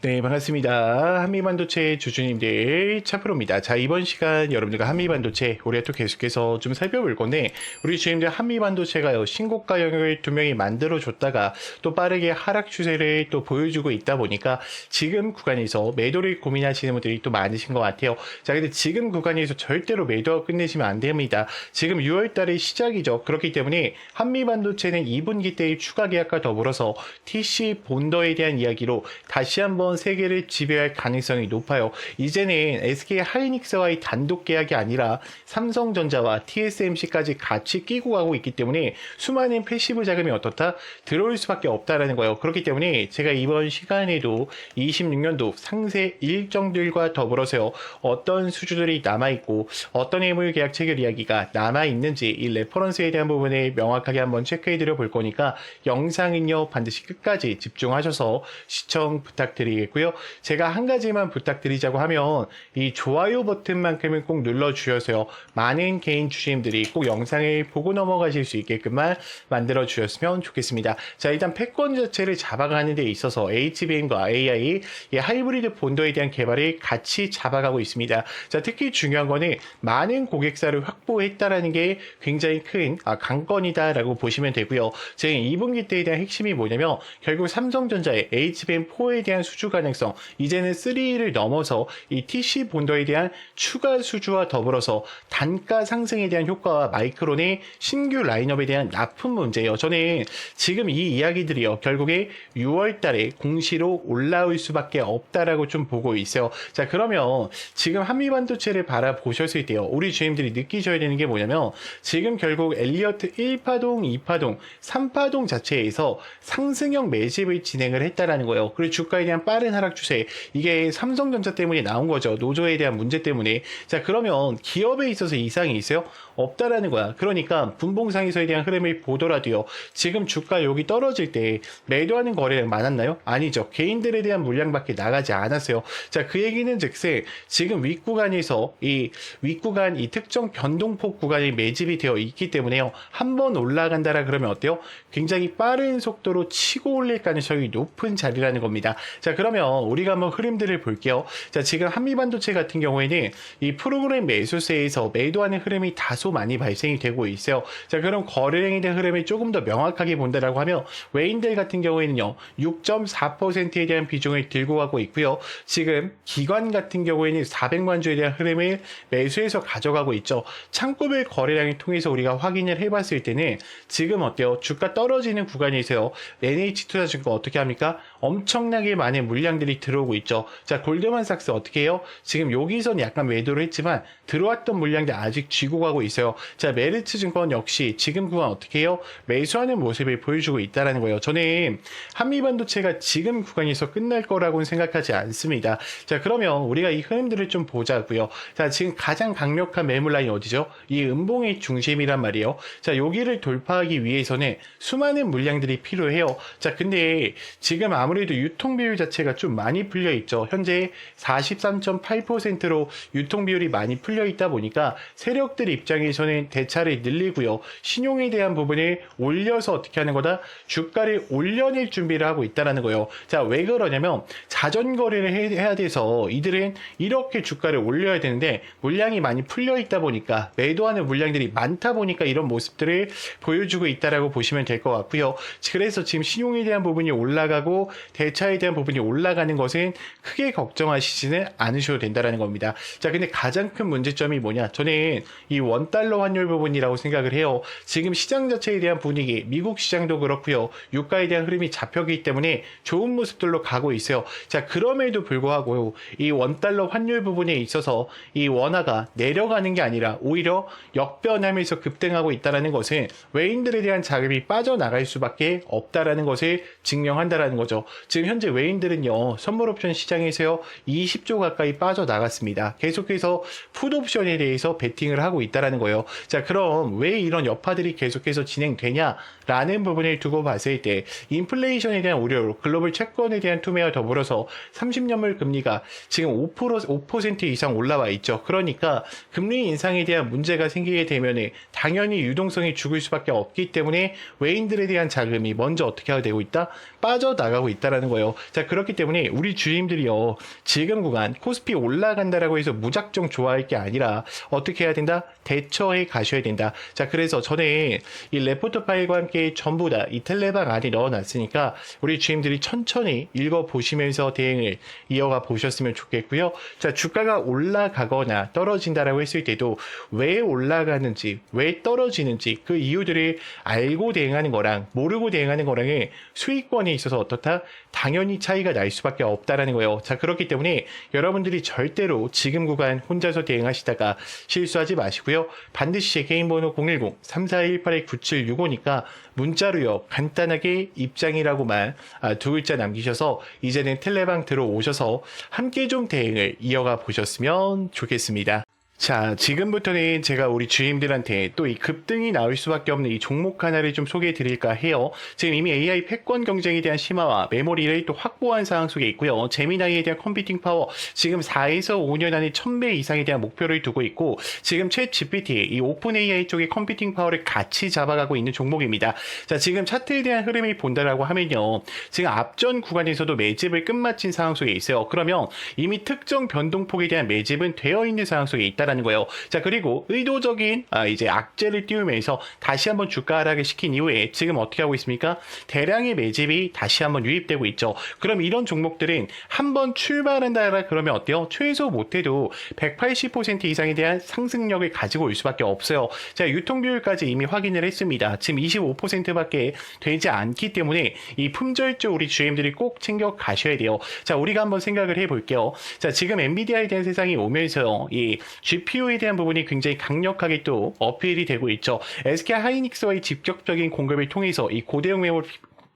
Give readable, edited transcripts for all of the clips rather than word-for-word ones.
네, 반갑습니다. 한미반도체 주주님들 차프로입니다. 자, 이번 시간 여러분들과 한미반도체 우리가 또 계속해서 좀 살펴볼 건데, 우리 주주님들 한미반도체가요 신고가 영역을 두 명이 만들어줬다가 또 빠르게 하락 추세를 또 보여주고 있다 보니까 지금 구간에서 매도를 고민하시는 분들이 또 많으신 것 같아요. 자, 근데 지금 구간에서 절대로 매도하고 끝내시면 안 됩니다. 지금 6월달의 시작이죠. 그렇기 때문에 한미반도체는 2분기 때의 추가 계약과 더불어서 TC 본더에 대한 이야기로 다시 한번 세계를 지배할 가능성이 높아요. 이제는 SK 하이닉스와의 단독 계약이 아니라 삼성전자와 TSMC까지 같이 끼고 가고 있기 때문에 수많은 패시브 자금이 어떻다? 들어올 수밖에 없다라는 거예요. 그렇기 때문에 제가 이번 시간에도 26년도 상세 일정들과 더불어서요, 어떤 수주들이 남아있고 어떤 해물 계약 체결 이야기가 남아있는지 이 레퍼런스에 대한 부분을 명확하게 한번 체크해드려 볼 거니까 영상은요 반드시 끝까지 집중하셔서 시청 부탁드리겠고요. 제가 한 가지만 부탁드리자고 하면 이 좋아요 버튼만큼은 꼭 눌러주셔서요, 많은 개인 주주님들이 꼭 영상을 보고 넘어가실 수 있게끔만 만들어 주셨으면 좋겠습니다. 자, 일단 패권 자체를 잡아가는 데 있어서 HBM과 AI 이 하이브리드 본더에 대한 개발을 같이 잡아가고 있습니다. 자, 특히 중요한 거는 많은 고객사를 확보했다라는 게 굉장히 큰 강건이다라고 보시면 되고요. 지금 2분기 때에 대한 핵심이 뭐냐면 결국 삼성전자의 HBM4에 대한 수주 가능성, 이제는 3를 넘어서 이 TC 본더에 대한 추가 수주와 더불어서 단가 상승에 대한 효과와 마이크론의 신규 라인업에 대한 납품 문제예요. 저는 지금 이 이야기들이요 결국에 6월 달에 공시로 올라올 수밖에 없다라고 좀 보고 있어요. 자, 그러면 지금 한미반도체를 바라보셨을 때요, 우리 주님들이 느끼셔야 되는 게 뭐냐면 지금 결국 엘리어트 1파동, 2파동, 3파동 자체에서 상승형 매집을 진행을 했다라는 거예요. 그리고 주가에 대한 빠른 하락 추세, 이게 삼성전자 때문에 나온 거죠. 노조에 대한 문제 때문에. 자, 그러면 기업에 있어서 이상이 있어요? 없다라는 거야. 그러니까 분봉상에서에 대한 흐름을 보더라도요, 지금 주가 여기 떨어질 때 매도하는 거래량 많았나요? 아니죠. 개인들에 대한 물량밖에 나가지 않았어요. 자, 그 얘기는 즉슨 지금 윗구간에서 이 윗구간 이 특정 변동폭 구간이 매집이 되어 있기 때문에요, 한번 올라간다라 그러면 어때요? 굉장히 빠른 속도로 치고 올릴 가능성이 높은 자리라는 겁니다. 자, 그러면 우리가 한번 흐름들을 볼게요. 자, 지금 한미반도체 같은 경우에는 이 프로그램 매수세에서 매도하는 흐름이 다소 많이 발생이 되고 있어요. 자, 그럼 거래량에 대한 흐름을 조금 더 명확하게 본다라고 하면 외인들 같은 경우에는요 6.4%에 대한 비중을 들고 가고 있고요. 지금 기관 같은 경우에는 400만 주에 대한 흐름을 매수해서 가져가고 있죠. 창구별 거래량을 통해서 우리가 확인을 해봤을 때는 지금 어때요? 주가 떨어지는 구간에서요, NH투자증권 어떻게 합니까? 엄청나게 많은 물량들이 들어오고 있죠. 자, 골드만삭스 어떻게 해요? 지금 여기선 약간 매도를 했지만 들어왔던 물량들 아직 쥐고 가고 있어요. 자, 메리츠증권 역시 지금 구간 어떻게 해요? 매수하는 모습을 보여주고 있다는 거예요. 저는 한미반도체가 지금 구간에서 끝날 거라고는 생각하지 않습니다. 자, 그러면 우리가 이 흐름들을 좀 보자고요. 자, 지금 가장 강력한 매물 라인 어디죠? 이 음봉의 중심이란 말이에요. 자, 여기를 돌파하기 위해서는 수많은 물량들이 필요해요. 자, 근데 지금 아무래도 유통 비율 자체가 좀 많이 풀려 있죠. 현재 43.8%로 유통 비율이 많이 풀려 있다 보니까 세력들 입장에서는 대차를 늘리고요, 신용에 대한 부분을 올려서 어떻게 하는 거다? 주가를 올려낼 준비를 하고 있다는 거예요. 자, 왜 그러냐면 자전 거래를 해야 돼서 이들은 이렇게 주가를 올려야 되는데 물량이 많이 풀려 있다 보니까, 매도하는 물량들이 많다 보니까 이런 모습들을 보여주고 있다라고 보시면 될 것 같고요. 그래서 지금 신용에 대한 부분이 올라가고 대차에 대한 부분이 올라가는 것은 크게 걱정하시지는 않으셔도 된다는 겁니다. 자, 근데 가장 큰 문제점이 뭐냐? 저는 이 원달러 환율 부분이라고 생각을 해요. 지금 시장 자체에 대한 분위기, 미국 시장도 그렇고요, 유가에 대한 흐름이 잡혔기 때문에 좋은 모습들로 가고 있어요. 자, 그럼에도 불구하고 이 원달러 환율 부분에 있어서 이 원화가 내려가는 게 아니라 오히려 역변하면서 급등하고 있다는 것은 외인들에 대한 자금이 빠져나갈 수밖에 없다라는 것을 증명한다라는 거죠. 지금 현재 외인들은요 선물옵션 시장에서요 20조 가까이 빠져나갔습니다. 계속해서 풋옵션에 대해서 베팅을 하고 있다라는 거예요. 자, 그럼 왜 이런 여파들이 계속해서 진행되냐라는 부분을 두고 봤을 때 인플레이션에 대한 우려로 글로벌 채권에 대한 투매와 더불어서 30년물 금리가 지금 5% 이상 올라와 있죠. 그러니까 금리 인상에 대한 문제가 생기게 되면 당연히 유동성이 죽을 수밖에 없기 때문에 외인들에 대한 자금이 먼저 어떻게 하게 되고 있다? 빠져나가고 있다라는 거예요. 자, 그렇기 때문에 우리 주임들이요, 지금 구간 코스피 올라간다라고 해서 무작정 좋아할 게 아니라 어떻게 해야 된다? 대처해 가셔야 된다. 자, 그래서 저는 이 레포트 파일과 함께 전부 다 이 텔레방 안에 넣어놨으니까 우리 주임들이 천천히 읽어보시면서 대응을 이어가 보셨으면 좋겠고요. 자, 주가가 올라가거나 떨어진다라고 했을 때도 왜 올라가는지, 왜 떨어지는지 그 이유들을 알고 대응하는 거랑 모르고 대응하는 거랑의 수익권에 있어서 어떻다? 당연히 차이가 날 수밖에 없다라는 거예요. 자, 그렇기 때문에 여러분들이 절대로 지금 구간 혼자서 대응하시다가 실수하지 마시고요. 반드시 제 개인 번호 010-3418-9765니까 문자로요, 간단하게 입장이라고만 두 글자 남기셔서 이제는 텔레방 들어오셔서 함께 좀 대응을 이어가 보셨으면 좋겠습니다. 자, 지금부터는 제가 우리 주임들한테 또 이 급등이 나올 수밖에 없는 이 종목 하나를 좀 소개해 드릴까 해요. 지금 이미 AI 패권 경쟁에 대한 심화와 메모리를 또 확보한 상황 속에 있고요. 제미나이에 대한 컴퓨팅 파워 지금 4에서 5년 안에 1000배 이상에 대한 목표를 두고 있고, 지금 챗 GPT 이 오픈 AI 쪽의 컴퓨팅 파워를 같이 잡아가고 있는 종목입니다. 자, 지금 차트에 대한 흐름을 본다라고 하면요, 지금 앞전 구간에서도 매집을 끝마친 상황 속에 있어요. 그러면 이미 특정 변동폭에 대한 매집은 되어 있는 상황 속에 있다라는 거예요. 자, 그리고 의도적인 이제 악재를 띄우면서 다시 한번 주가 하락을 시킨 이후에 지금 어떻게 하고 있습니까? 대량의 매집이 다시 한번 유입되고 있죠. 그럼 이런 종목들은 한번 출발한다라 그러면 어때요? 최소 못해도 180% 이상에 대한 상승력을 가지고 올 수밖에 없어요. 자, 유통 비율까지 이미 확인을 했습니다. 지금 25%밖에 되지 않기 때문에 이 품절주 우리 주임들이 꼭 챙겨 가셔야 돼요. 자, 우리가 한번 생각을 해볼게요. 자, 지금 엔비디아에 대한 세상이 오면서 이 GPU에 대한 부분이 굉장히 강력하게 또 어필이 되고 있죠. SK 하이닉스와의 직접적인 공급을 통해서 이 고대용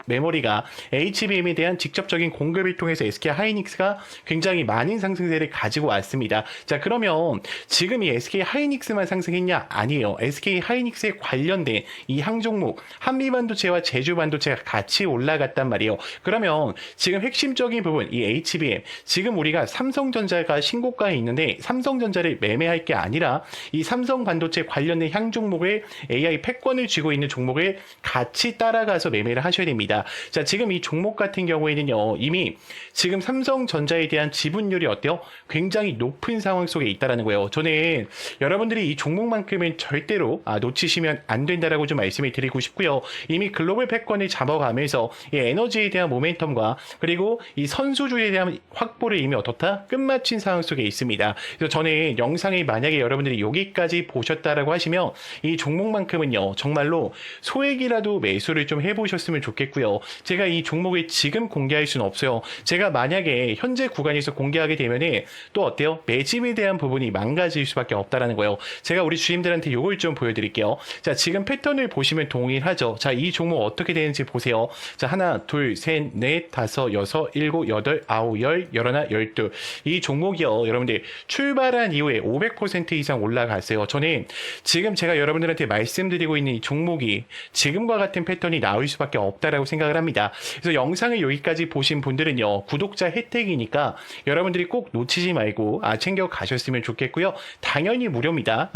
메모리가 HBM에 대한 직접적인 공급을 통해서 SK 하이닉스가 굉장히 많은 상승세를 가지고 왔습니다. 자, 그러면 지금 이 SK 하이닉스만 상승했냐? 아니에요. SK 하이닉스에 관련된 이 항종목 한미반도체와 제주반도체가 같이 올라갔단 말이에요. 그러면 지금 핵심적인 부분 이 HBM, 지금 우리가 삼성전자가 신고가에 있는데 삼성전자를 매매할 게 아니라 이 삼성반도체 관련된 향종목을 AI 패권을 쥐고 있는 종목을 같이 따라가서 매매를 하셔야 됩니다. 자, 지금 이 종목 같은 경우에는요, 이미 지금 삼성전자에 대한 지분율이 어때요? 굉장히 높은 상황 속에 있다라는 거예요. 저는 여러분들이 이 종목만큼은 절대로 놓치시면 안 된다라고 좀 말씀을 드리고 싶고요. 이미 글로벌 패권을 잡아가면서 이 에너지에 대한 모멘텀과 그리고 이 선수주에 대한 확보를 이미 어떻다? 끝마친 상황 속에 있습니다. 그래서 저는 영상이 만약에 여러분들이 여기까지 보셨다라고 하시면 이 종목만큼은요, 정말로 소액이라도 매수를 좀 해보셨으면 좋겠고요. 제가 이 종목을 지금 공개할 수는 없어요. 제가 만약에 현재 구간에서 공개하게 되면은 또 어때요? 매집에 대한 부분이 망가질 수밖에 없다라는 거예요. 제가 우리 주임들한테 이걸 좀 보여드릴게요. 자, 지금 패턴을 보시면 동일하죠. 자, 이 종목 어떻게 되는지 보세요. 자, 하나, 둘, 셋, 넷, 다섯, 여섯, 일곱, 여덟, 아홉, 열, 열하나, 열둘. 이 종목이요, 여러분들 출발한 이후에 500% 이상 올라갔어요. 저는 지금 제가 여러분들한테 말씀드리고 있는 이 종목이 지금과 같은 패턴이 나올 수밖에 없다라고 생각을 합니다. 그래서 영상을 여기까지 보신 분들은요, 구독자 혜택이니까 여러분들이 꼭 놓치지 말고 챙겨 가셨으면 좋겠고요. 당연히 무료입니다.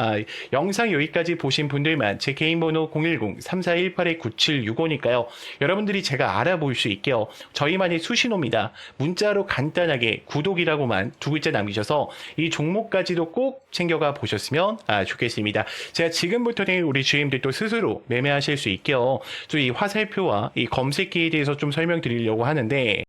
영상 여기까지 보신 분들만 제 개인 번호 010-3418-9765니까요. 여러분들이 제가 알아볼 수 있게요. 저희만의 수신호입니다. 문자로 간단하게 구독이라고만 두 글자 남기셔서 이 종목까지도 꼭 챙겨가 보셨으면 좋겠습니다. 제가 지금부터는 우리 주임들도 스스로 매매하실 수 있게요. 또 이 화살표와 이 검색기에 대해서 좀 설명드리려고 하는데,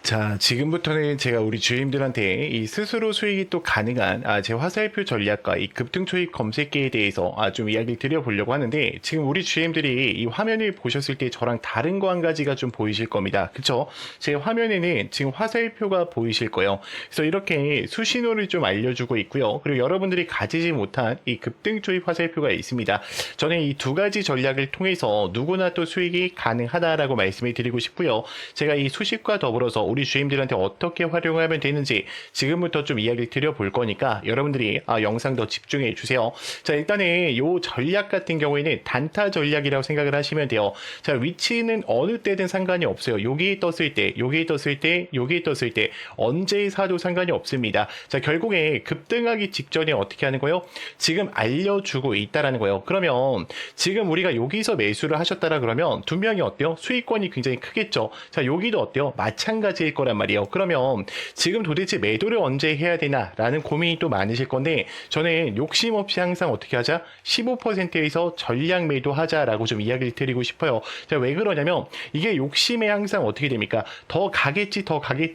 자, 지금부터는 제가 우리 주임들한테 이 스스로 수익이 또 가능한 제 화살표 전략과 이 급등 초입 검색기에 대해서 좀 이야기를 드려보려고 하는데, 지금 우리 주임들이 이 화면을 보셨을 때 저랑 다른 거 한 가지가 좀 보이실 겁니다. 그쵸? 제 화면에는 지금 화살표가 보이실 거예요. 그래서 이렇게 수신호를 좀 알려주고 있고요. 그리고 여러분들이 가지지 못한 이 급등 초입 화살표가 있습니다. 저는 이 두 가지 전략을 통해서 누구나 또 수익이 가능하다라고 말씀을 드리고 싶고요. 제가 이 수식과 더불어서 우리 우리 주임들한테 어떻게 활용하면 되는지 지금부터 좀 이야기를 드려볼 거니까 여러분들이 영상 더 집중해 주세요. 자, 일단은 요 전략 같은 경우에는 단타 전략이라고 생각을 하시면 돼요. 자, 위치는 어느 때든 상관이 없어요. 여기 떴을 때, 여기 떴을 때, 여기 떴을 때 언제 사도 상관이 없습니다. 자, 결국에 급등하기 직전에 어떻게 하는 거예요? 지금 알려주고 있다라는 거예요. 그러면 지금 우리가 여기서 매수를 하셨다라 그러면 두 명이 어때요? 수익권이 굉장히 크겠죠. 자, 여기도 어때요? 마찬가지일 거란 말이에요. 그러면 지금 도대체 매도를 언제 해야 되나라는 고민이 또 많으실 건데 저는 욕심 없이 항상 어떻게 하자? 15%에서 전략 매도하자라고 좀 이야기를 드리고 싶어요. 자, 왜 그러냐면 이게 욕심에 항상 어떻게 됩니까? 더 가겠지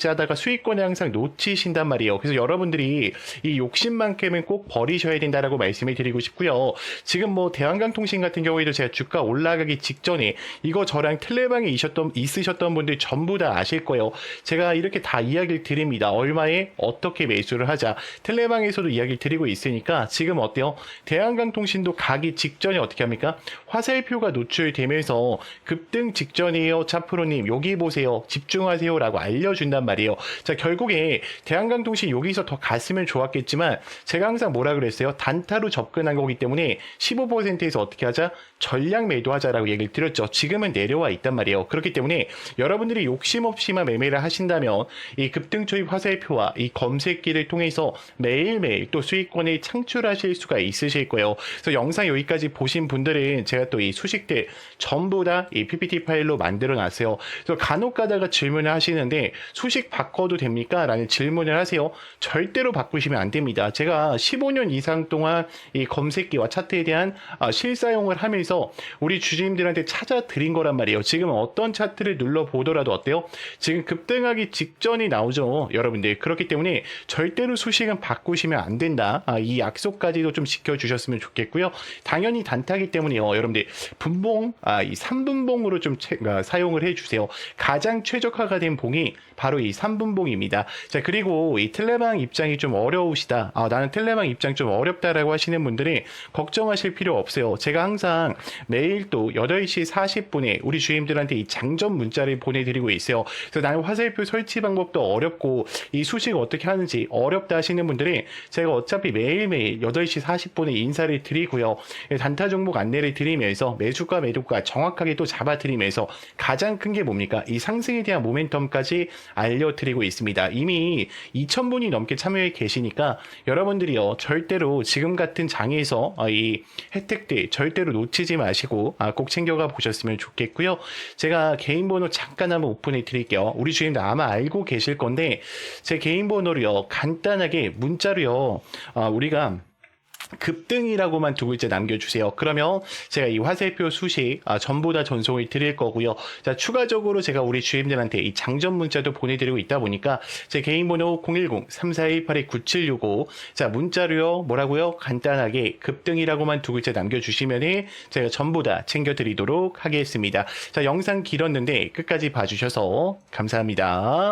하다가 수익권을 항상 놓치신단 말이에요. 그래서 여러분들이 이 욕심만큼은 꼭 버리셔야 된다라고 말씀을 드리고 싶고요. 지금 뭐 대한강통신 같은 경우에도 제가 주가 올라가기 직전에 이거 저랑 텔레방에 있으셨던 분들 전부 다 아실 거예요. 제가 이렇게 다 이야기를 드립니다. 얼마에 어떻게 매수를 하자. 텔레방에서도 이야기를 드리고 있으니까 지금 어때요? 대한강통신도 가기 직전에 어떻게 합니까? 화살표가 노출되면서 급등 직전이에요. 차프로님 여기 보세요. 집중하세요라고 알려준단 말이에요. 자, 결국에 대한강통신 여기서 더 갔으면 좋았겠지만 제가 항상 뭐라 그랬어요? 단타로 접근한 거기 때문에 15%에서 어떻게 하자? 전략 매도하자라고 얘기를 드렸죠. 지금은 내려와 있단 말이에요. 그렇기 때문에 여러분들이 욕심 없이만 매매를 하신다면 이 급등 초입 화살표와 이 검색기를 통해서 매일매일 또 수익권을 창출하실 수가 있으실 거예요. 그래서 영상 여기까지 보신 분들은 제가 또 이 수식들 전부 다 이 PPT 파일로 만들어 놨어요. 그래서 간혹 가다가 질문을 하시는데 수식 바꿔도 됩니까? 라는 질문을 하세요. 절대로 바꾸시면 안 됩니다. 제가 15년 이상 동안 이 검색기와 차트에 대한 실사용을 하면서 우리 주주님들한테 찾아드린 거란 말이에요. 지금 어떤 차트를 눌러보더라도 어때요? 지금 급등하기 직전이 나오죠. 여러분들. 그렇기 때문에 절대로 수식은 바꾸시면 안 된다. 이 약속까지도 좀 지켜주셨으면 좋겠고요. 당연히 단타기 때문에요. 여러분들 분봉, 이 3분봉으로 좀 사용을 해주세요. 가장 최적화가 된 봉이 바로 이 3분봉입니다. 자, 그리고 이 텔레방 입장이 좀 어려우시다. 나는 텔레방 입장 좀 어렵다라고 하시는 분들은 걱정하실 필요 없어요. 제가 항상 매일 또 8시 40분에 우리 주임들한테 이 장전 문자를 보내드리고 있어요. 그래서 나는 화살표 설치 방법도 어렵고 이 수식 어떻게 하는지 어렵다 하시는 분들은 제가 어차피 매일매일 8시 40분에 인사를 드리고요. 단타 종목 안내를 드리면서 매수가 매도가 정확하게 또 잡아드리면서 가장 큰 게 뭡니까? 이 상승에 대한 모멘텀까지 알려드리고 있습니다. 이미 2,000분이 넘게 참여해 계시니까 여러분들이요 절대로 지금 같은 장에서 이 혜택들 절대로 놓치지 마시고 꼭 챙겨가 보셨으면 좋겠고요. 제가 개인 번호 잠깐 한번 오픈해 드릴게요. 우리 주임들 아마 알고 계실 건데 제 개인 번호로요 간단하게 문자로요 우리가 급등이라고만 두 글자 남겨주세요. 그러면 제가 이 화살표 수식 전부 다 전송을 드릴 거고요. 자, 추가적으로 제가 우리 주임들한테 이 장전 문자도 보내드리고 있다 보니까 제 개인 번호 010-3418-9765 자, 문자로요 뭐라고요? 간단하게 급등이라고만 두 글자 남겨주시면은 제가 전부 다 챙겨드리도록 하겠습니다. 자, 영상 길었는데 끝까지 봐주셔서 감사합니다.